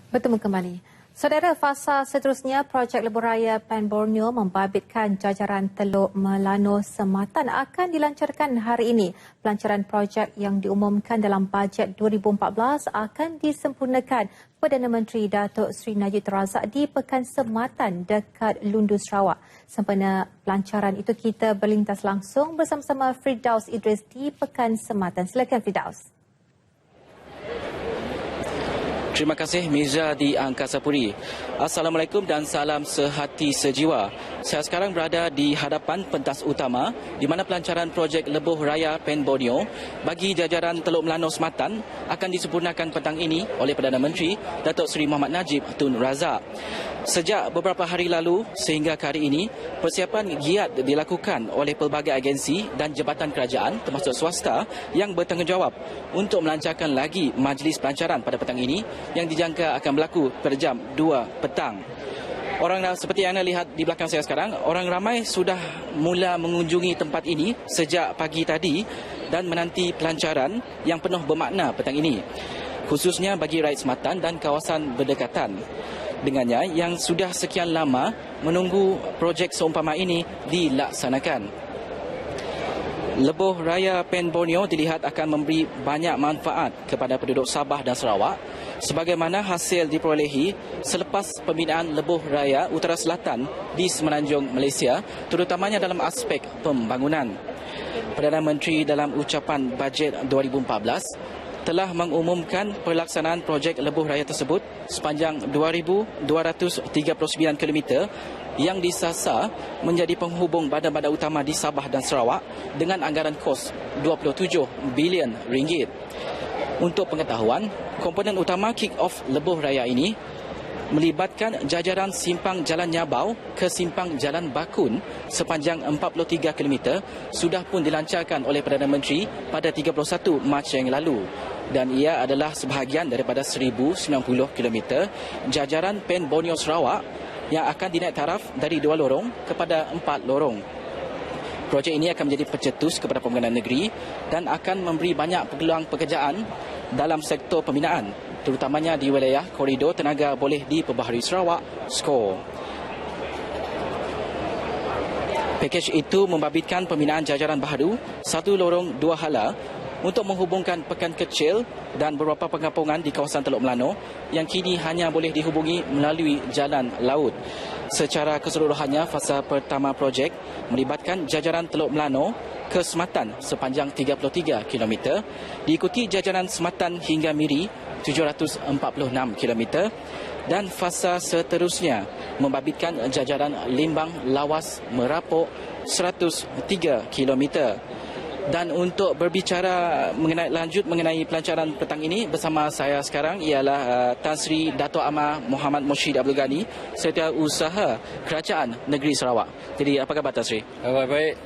Bertemu kembali. Saudara, fasa seterusnya projek Lebuh Raya Pen Borneo membabitkan jajaran Teluk Melano Sematan akan dilancarkan hari ini. Pelancaran projek yang diumumkan dalam bajet 2014 akan disempurnakan Perdana Menteri Datuk Seri Najib Razak di Pekan Sematan dekat Lundu, Sarawak. Sempena pelancaran itu, kita berlintas langsung bersama-sama Firdaus Idris di Pekan Sematan. Silakan Firdaus. Terima kasih Miza di Angkasa Puri. Assalamualaikum dan salam sehati sejiwa. Saya sekarang berada di hadapan pentas utama di mana pelancaran projek Lebuh Raya Pen Borneo bagi jajaran Teluk Melano Sematan akan disempurnakan petang ini oleh Perdana Menteri Datuk Seri Mohamad Najib Tun Razak. Sejak beberapa hari lalu sehingga ke hari ini, persiapan giat dilakukan oleh pelbagai agensi dan jabatan kerajaan termasuk swasta yang bertanggungjawab untuk melancarkan lagi majlis pelancaran pada petang ini yang dijangka akan berlaku pada jam 2 petang. Seperti yang anda lihat di belakang saya sekarang, orang ramai sudah mula mengunjungi tempat ini sejak pagi tadi dan menanti pelancaran yang penuh bermakna petang ini, khususnya bagi rakyat Sematan dan kawasan berdekatan dengannya yang sudah sekian lama menunggu projek seumpama ini dilaksanakan. Lebuh Raya Pen Borneo dilihat akan memberi banyak manfaat kepada penduduk Sabah dan Sarawak sebagaimana hasil diperolehi selepas pembinaan Lebuh Raya Utara Selatan di Semenanjung Malaysia, terutamanya dalam aspek pembangunan. Perdana Menteri dalam ucapan bajet 2014 telah mengumumkan pelaksanaan projek Lebuh Raya tersebut sepanjang 2,239 km yang disasar menjadi penghubung badan-badan utama di Sabah dan Sarawak dengan anggaran kos 27 bilion ringgit. Untuk pengetahuan, komponen utama kick-off Lebuh Raya ini melibatkan jajaran simpang Jalan Nyabau ke simpang Jalan Bakun sepanjang 43 km sudah pun dilancarkan oleh Perdana Menteri pada 31 Mac yang lalu, dan ia adalah sebahagian daripada 1090 km jajaran Pen Borneo Sarawak yang akan dinaik taraf dari 2 lorong kepada 4 lorong. Projek ini akan menjadi pencetus kepada pembangunan negeri dan akan memberi banyak peluang pekerjaan dalam sektor pembinaan, terutamanya di wilayah koridor tenaga boleh diperbaharui Sarawak (SCORE). Pakej itu membabitkan pembinaan jajaran baharu 1 lorong 2 hala untuk menghubungkan pekan kecil dan beberapa perkampungan di kawasan Teluk Melano yang kini hanya boleh dihubungi melalui jalan laut. Secara keseluruhannya, fasa pertama projek melibatkan jajaran Teluk Melano ke Sematan sepanjang 33 km, diikuti jajaran Sematan hingga Miri 746 km, dan fasa seterusnya membabitkan jajaran Limbang, Lawas, Merapuk 103 km. Dan untuk berbicara lanjut mengenai pelancaran petang ini, bersama saya sekarang ialah Tan Sri Dato' Amar Muhammad Moshid Abdul Ghani, Setiausaha Kerajaan Negeri Sarawak. Jadi apa khabar Tan Sri? Baik.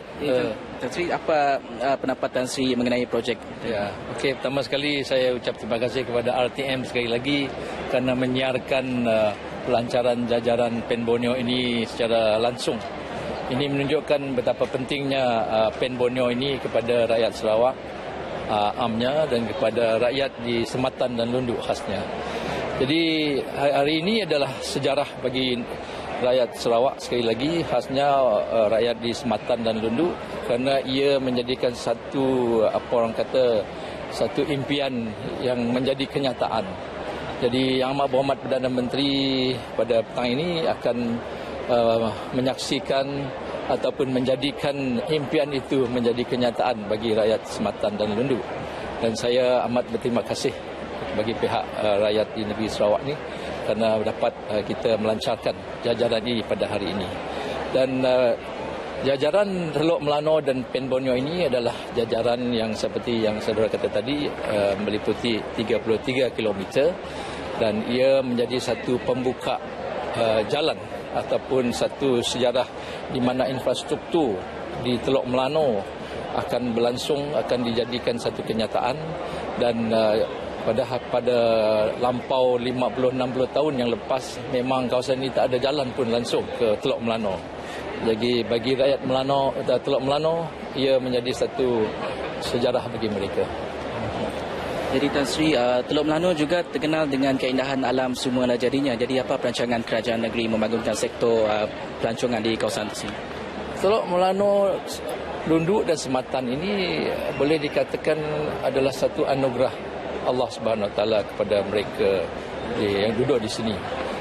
Tan Sri, apa pendapat Tan Sri mengenai projek? Ya, okey, pertama sekali saya ucap terima kasih kepada RTM sekali lagi kerana menyiarkan pelancaran jajaran Pen Borneo ini secara langsung. Ini menunjukkan betapa pentingnya Pen Borneo ini kepada rakyat Sarawak amnya dan kepada rakyat di Sematan dan Lundu khasnya. Jadi hari ini adalah sejarah bagi rakyat Sarawak sekali lagi, khasnya rakyat di Sematan dan Lundu, kerana ia menjadikan satu satu impian yang menjadi kenyataan. Jadi Yang Amat Berhormat Perdana Menteri pada petang ini akan menyaksikan ataupun menjadikan impian itu menjadi kenyataan bagi rakyat Sematan dan Lundu. Dan saya amat berterima kasih bagi pihak rakyat di negeri Sarawak ini kerana dapat kita melancarkan jajaran ini pada hari ini. Dan jajaran Teluk Melano dan Pen Borneo ini adalah jajaran yang seperti yang saudara kata tadi meliputi 33 km, dan ia menjadi satu pembuka jalan ataupun satu sejarah di mana infrastruktur di Teluk Melano akan berlangsung, akan dijadikan satu kenyataan. Dan pada lampau 50-60 tahun yang lepas, memang kawasan ini tak ada jalan pun langsung ke Teluk Melano. Jadi bagi rakyat Teluk Melano, ia menjadi satu sejarah bagi mereka. Jadi Tan Sri, Teluk Melano juga terkenal dengan keindahan alam semula jadinya. Jadi apa perancangan kerajaan negeri membangunkan sektor pelancongan di kawasan tersebut? Teluk Melano, Lundu dan Sematan ini boleh dikatakan adalah satu anugerah Allah Subhanahu Wa Taala kepada mereka yang duduk di sini.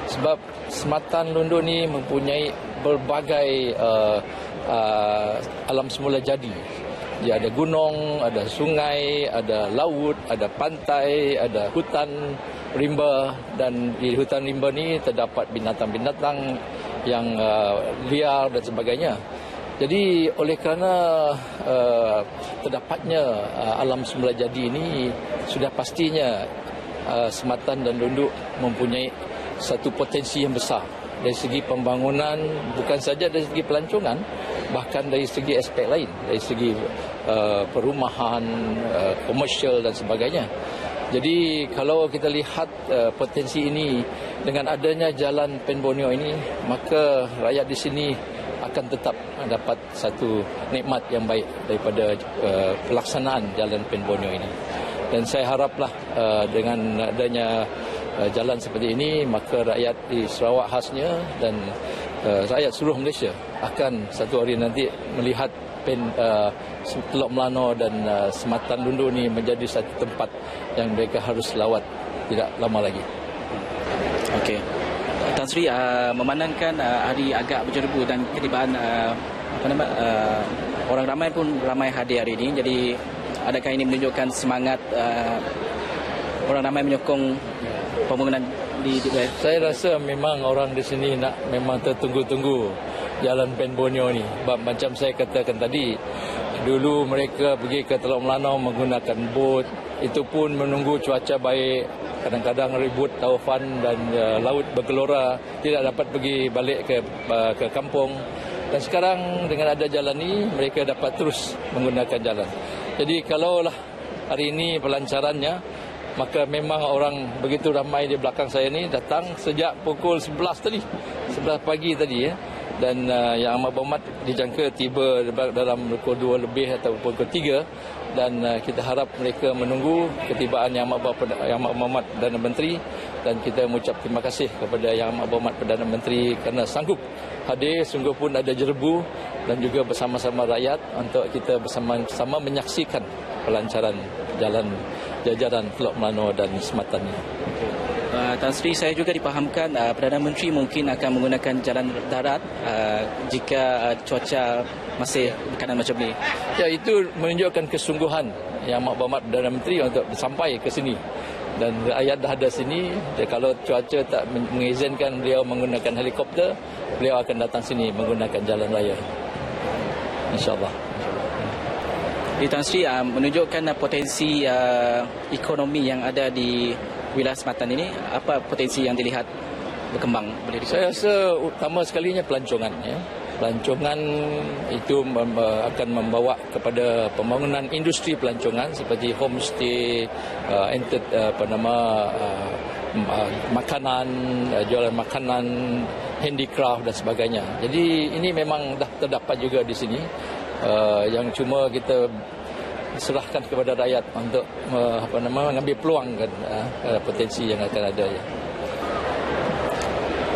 Sebab Sematan Lundu ni mempunyai berbagai alam semula jadi. Dia ada gunung, ada sungai, ada laut, ada pantai, ada hutan rimba, dan di hutan rimba ni terdapat binatang-binatang yang liar dan sebagainya. Jadi oleh kerana terdapatnya alam semula jadi ini, sudah pastinya Sematan dan Lundu mempunyai satu potensi yang besar dari segi pembangunan, bukan saja dari segi pelancongan, bahkan dari segi aspek lain, dari segi perumahan, komersial dan sebagainya. Jadi kalau kita lihat potensi ini dengan adanya jalan Pen Borneo ini, maka rakyat di sini akan tetap dapat satu nikmat yang baik daripada pelaksanaan jalan Pen Borneo ini. Dan saya haraplah dengan adanya jalan seperti ini, maka rakyat di Sarawak khasnya dan rakyat seluruh Malaysia akan satu hari nanti melihat Teluk Melano dan Sematan Lundu ni menjadi satu tempat yang mereka harus lawat tidak lama lagi. Okey. Tan Sri, memandangkan hari agak berjerubu dan ketibaan orang ramai hadir hari ini. Jadi adakah ini menunjukkan semangat orang ramai menyokong pembangunan di Saya rasa memang orang di sini memang tertunggu-tunggu jalan Pen Borneo ni. Macam saya katakan tadi, dulu mereka pergi ke Teluk Melano menggunakan bot, itu pun menunggu cuaca baik, kadang-kadang ribut taufan dan laut bergelora, tidak dapat pergi balik ke kampung. Dan sekarang dengan ada jalan ni, mereka dapat terus menggunakan jalan. Jadi kalaulah hari ini pelancarannya, maka memang orang begitu ramai di belakang saya ni datang sejak pukul 11 pagi tadi ya. Dan Yang Amat Berhormat dijangka tiba dalam pukul 2 lebih atau pukul 3, dan kita harap mereka menunggu ketibaan Yang Amat Berhormat Perdana Menteri, dan kita mengucap terima kasih kepada Yang Amat Berhormat Perdana Menteri kerana sanggup hadir, sungguh pun ada jerebu, dan juga bersama-sama rakyat untuk kita bersama-sama menyaksikan pelancaran jalan jajaran Teluk Melano dan Sematan ini. Tan Sri, saya juga dipahamkan Perdana Menteri mungkin akan menggunakan jalan darat jika cuaca masih berkeadaan macam ini. Ya, itu menunjukkan kesungguhan Yang Amat Berhormat Perdana Menteri untuk sampai ke sini. Dan rakyat dah ada sini, kalau cuaca tak mengizinkan beliau menggunakan helikopter, beliau akan datang sini menggunakan jalan raya. InsyaAllah. Di Tan Sri, menunjukkan potensi ekonomi yang ada di wilayah Sematan ini, apa potensi yang dilihat berkembang? Saya rasa utama sekalinya pelancongan. Ya. Pelancongan itu akan membawa kepada pembangunan industri pelancongan seperti homestay, makanan, jualan makanan, handicraft dan sebagainya. Jadi ini memang dah terdapat juga di sini. Yang cuma kita serahkan kepada rakyat untuk mengambil peluang kan potensi yang akan ada. Ya.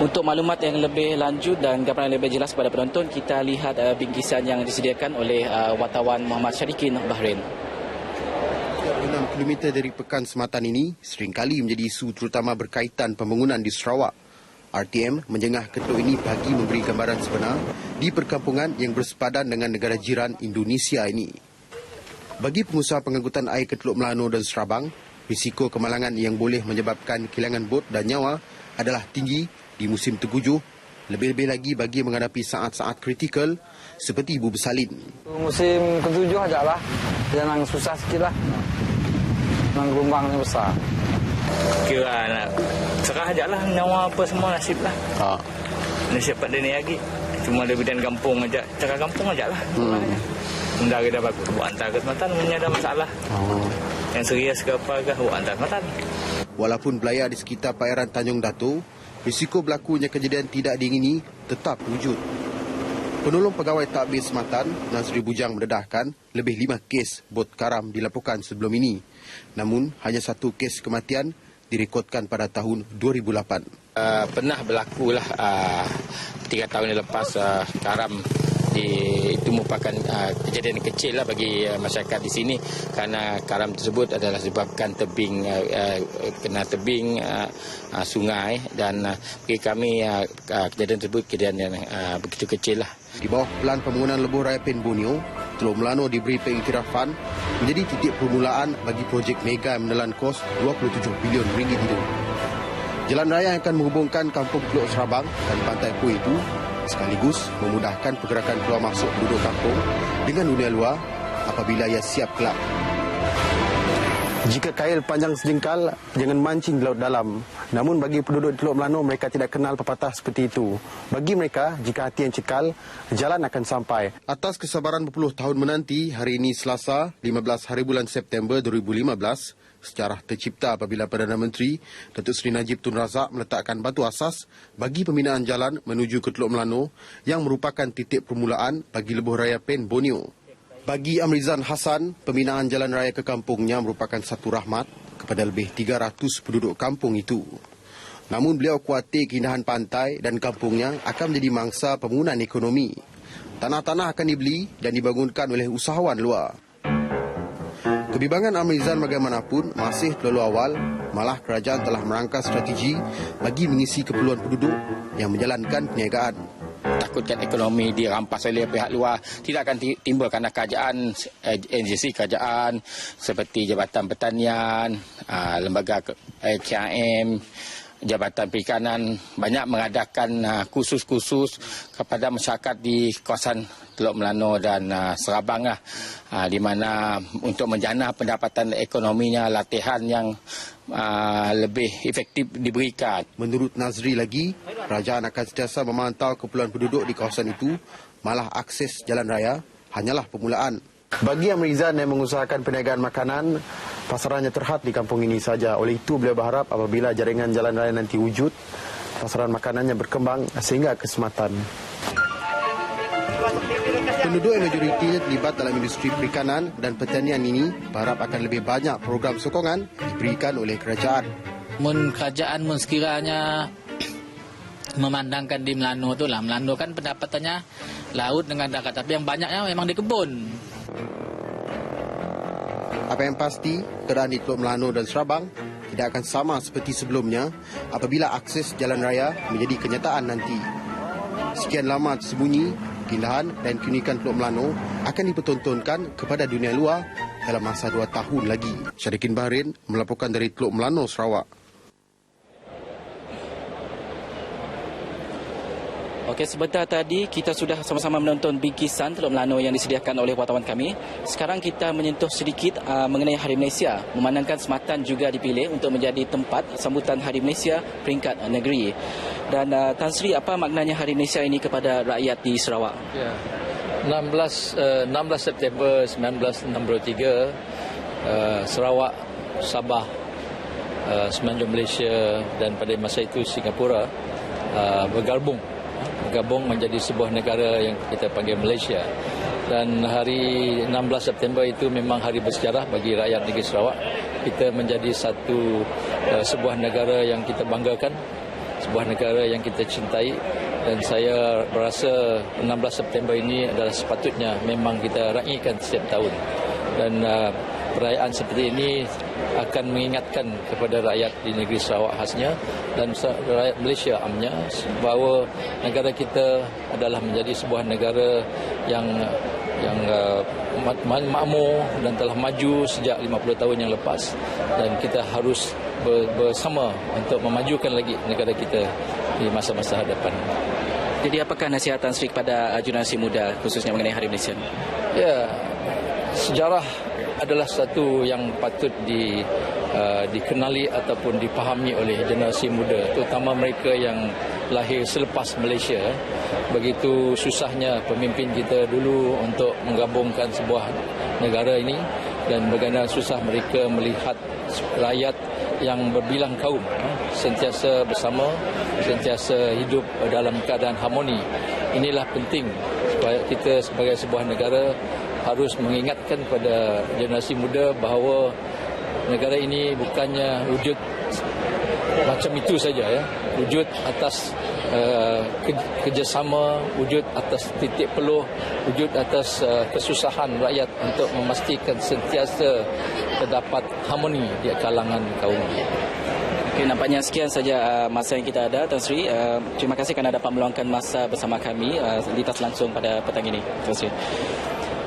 Untuk maklumat yang lebih lanjut dan gambaran yang lebih jelas kepada penonton, kita lihat bingkisan yang disediakan oleh wartawan Muhammad Syarikin Bahrain. 6 km dari Pekan Sematan ini seringkali menjadi isu terutama berkaitan pembangunan di Sarawak. RTM menjengah ketua ini bagi memberi gambaran sebenar di perkampungan yang bersepadan dengan negara jiran Indonesia ini. Bagi pengusaha pengangkutan air ke Teluk Melano dan Serabang, risiko kemalangan yang boleh menyebabkan kehilangan bot dan nyawa adalah tinggi di musim tengkujuh, lebih-lebih lagi bagi menghadapi saat-saat kritikal seperti Ibu Bersalin. Musim ke-7 ajaklah, jangan susah sikit lah. Memang gelombangnya besar. Kira nak serah ajaklah, nyawa apa semua nasib lah. Nasib pada ni lagi. Cuma ada bidan kampung aja, cara kampung ajaklah. Benda kita bagus, buat hantar ke Sematan punya ada masalah. Yang serius ke apa ke, buat hantar Sematan. Walaupun belayar di sekitar perairan Tanjung Dato', risiko berlakunya kejadian tidak diingini tetap wujud. Penolong Pegawai Takbir Sematan, Nazri Bujang mendedahkan lebih 5 kes bot karam dilaporkan sebelum ini. Namun, hanya 1 kes kematian direkodkan pada tahun 2008. Pernah berlakulah 3 tahun yang lepas karam itu merupakan kejadian kecil lah bagi masyarakat di sini kerana karam tersebut adalah sebabkan tebing kena tebing sungai dan bagi kami kejadian tersebut kejadian yang begitu kecil lah. Di bawah Pelan Pembangunan Lebuh Raya Pen Borneo, Teluk Melano diberi pengiktirafan menjadi titik permulaan bagi projek mega yang menelan kos 27 bilion ringgit itu. Jalan raya yang akan menghubungkan kampung Teluk Serabang dan Pantai Pui itu sekaligus memudahkan pergerakan keluar masuk penduduk kampung dengan dunia luar apabila ia siap kelak. Jika kail panjang sejengkal, jangan mancing di laut dalam. Namun bagi penduduk di Teluk Melano, mereka tidak kenal pepatah seperti itu. Bagi mereka, jika hati yang cekal, jalan akan sampai. Atas kesabaran berpuluh tahun menanti, hari ini Selasa, 15 hari bulan September 2015, sejarah tercipta apabila Perdana Menteri Datuk Seri Najib Tun Razak meletakkan batu asas bagi pembinaan jalan menuju ke Teluk Melano yang merupakan titik permulaan bagi lebuh raya Pen Borneo. Bagi Amrizan Hassan, pembinaan jalan raya ke kampungnya merupakan satu rahmat kepada lebih 300 penduduk kampung itu. Namun beliau khawatir keindahan pantai dan kampungnya akan menjadi mangsa pembangunan ekonomi. Tanah-tanah akan dibeli dan dibangunkan oleh usahawan luar. Kebimbangan Amrizan bagaimanapun masih terlalu awal, malah kerajaan telah merangka strategi bagi mengisi keperluan penduduk yang menjalankan perniagaan. Takutkan ekonomi dirampas oleh pihak luar tidak akan timbul kerana kerajaan, agensi kerajaan seperti Jabatan Pertanian, Lembaga KIM, Jabatan Perikanan banyak mengadakan kursus-kursus kepada masyarakat di kawasan Teluk Melano dan Serabang di mana untuk menjana pendapatan ekonominya, latihan yang lebih efektif diberikan. Menurut Nazri lagi, kerajaan akan sentiasa memantau keperluan penduduk di kawasan itu, malah akses jalan raya hanyalah permulaan. Bagi Amrizan yang mengusahakan perniagaan makanan, pasarannya terhad di kampung ini saja. Oleh itu beliau berharap apabila jaringan jalan raya nanti wujud, pasaran makanannya berkembang sehingga ke Sematan. Penduduk yang majoritinya terlibat dalam industri perikanan dan pertanian ini berharap akan lebih banyak program sokongan diberikan oleh kerajaan. Kerajaan sekiranya memandangkan di Melano tu lah. Melano kan pendapatannya laut dengan darat, tapi yang banyaknya memang di kebun. Apa yang pasti, keadaan di Teluk Melano dan Serabang tidak akan sama seperti sebelumnya apabila akses jalan raya menjadi kenyataan nanti. Sekian lama tersembunyi, keindahan dan keunikan Teluk Melano akan dipertontonkan kepada dunia luar dalam masa 2 tahun lagi. Syarikin Bahrain melaporkan dari Teluk Melano, Sarawak. Okey, sebentar tadi kita sudah sama-sama menonton bingkisan Teluk Melano yang disediakan oleh wartawan kami. Sekarang kita menyentuh sedikit mengenai Hari Malaysia. Memandangkan Sematan juga dipilih untuk menjadi tempat sambutan Hari Malaysia peringkat negeri. Dan Tan Sri, apa maknanya Hari Malaysia ini kepada rakyat di Sarawak? Ya. 16 September 1963, Sarawak, Sabah, Semenanjung Malaysia dan pada masa itu Singapura bergabung menjadi sebuah negara yang kita panggil Malaysia. Dan hari 16 September itu memang hari bersejarah bagi rakyat negeri Sarawak. Kita menjadi sebuah negara yang kita banggakan, sebuah negara yang kita cintai, dan saya berasa 16 September ini adalah sepatutnya memang kita raikan setiap tahun. Dan perayaan seperti ini akan mengingatkan kepada rakyat di negeri Sarawak khasnya dan rakyat Malaysia amnya bahawa negara kita adalah menjadi sebuah negara yang makmur dan telah maju sejak 50 tahun yang lepas, dan kita harus bersama untuk memajukan lagi negara kita di masa-masa hadapan. Jadi apakah nasihat Tan Sri kepada generasi muda khususnya mengenai Hari Malaysia? Ya, sejarah adalah satu yang patut dikenali ataupun dipahami oleh generasi muda, terutama mereka yang lahir selepas Malaysia. Begitu susahnya pemimpin kita dulu untuk menggabungkan sebuah negara ini, dan bagaimana susah mereka melihat rakyat yang berbilang kaum sentiasa bersama, sentiasa hidup dalam keadaan harmoni. Inilah penting Kita sebagai sebuah negara harus mengingatkan kepada generasi muda bahawa negara ini bukannya wujud macam itu saja, ya. Wujud atas kerjasama, wujud atas titik peluh, wujud atas kesusahan rakyat untuk memastikan sentiasa terdapat harmoni di kalangan kaum. Okay, nampaknya sekian saja masa yang kita ada, Tan Sri. Terima kasih kerana dapat meluangkan masa bersama kami lintas langsung pada petang ini, Tan Sri.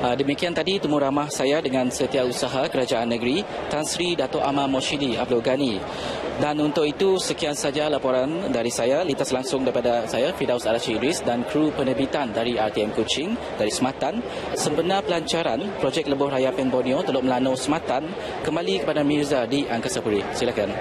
Demikian tadi temu ramah saya dengan Setiausaha Kerajaan Negeri Tan Sri Dato' Amar Moshidi Abdul Ghani. Dan untuk itu sekian saja laporan dari saya lintas langsung daripada saya Firdaus Al-Rashid Idris dan kru penerbitan dari RTM Kuching dari Sematan. Sebenar pelancaran projek Lebuh Raya Pen Borneo Teluk Melano Sematan kembali kepada Mirza di Angkasa Puri. Silakan.